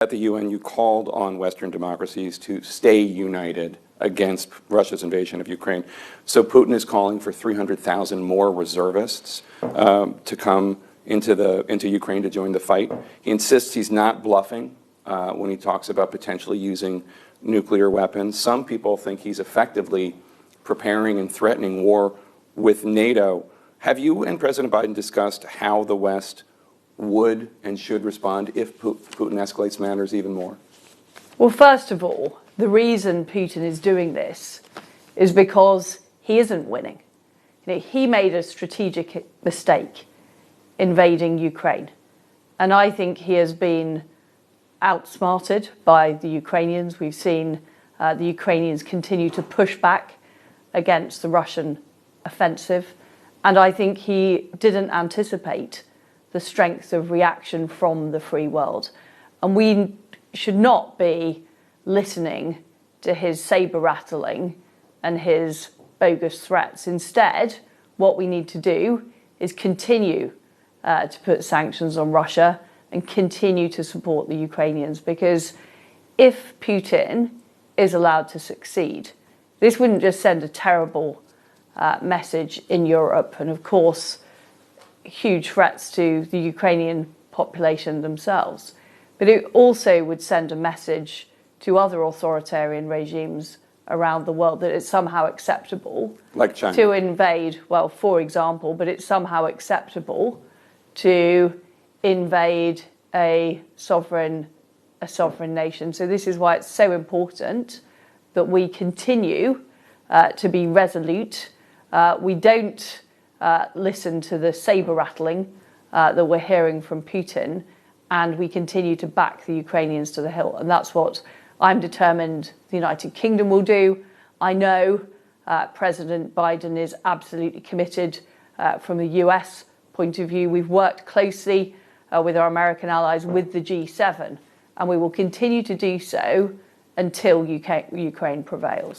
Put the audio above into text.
At the UN, you called on Western democracies to stay united against Russia's invasion of Ukraine. So Putin is calling for 300,000 more reservists to come into Ukraine to join the fight. He insists he's not bluffing when he talks about potentially using nuclear weapons. Some people think he's effectively preparing and threatening war with NATO. Have you and President Biden discussed how the West would and should respond if Putin escalates matters even more? Well, first of all, the reason Putin is doing this is because he isn't winning. He made a strategic mistake invading Ukraine. And I think he has been outsmarted by the Ukrainians. We've seen the Ukrainians continue to push back against the Russian offensive. And I think he didn't anticipate the strength of reaction from the free world. And we should not be listening to his saber-rattling and his bogus threats. Instead, what we need to do is continue to put sanctions on Russia and continue to support the Ukrainians, because if Putin is allowed to succeed, this wouldn't just send a terrible message in Europe and, of course, huge threats to the Ukrainian population themselves, but it also would send a message to other authoritarian regimes around the world that it's somehow acceptable, like China, to invade, well, for example, but it's somehow acceptable to invade a sovereign nation. So this is why it's so important that we continue to be resolute. We don't listen to the saber-rattling that we're hearing from Putin, and we continue to back the Ukrainians to the hill. And that's what I'm determined the United Kingdom will do. I know President Biden is absolutely committed from the US point of view. We've worked closely with our American allies, with the G7, and we will continue to do so until Ukraine prevails.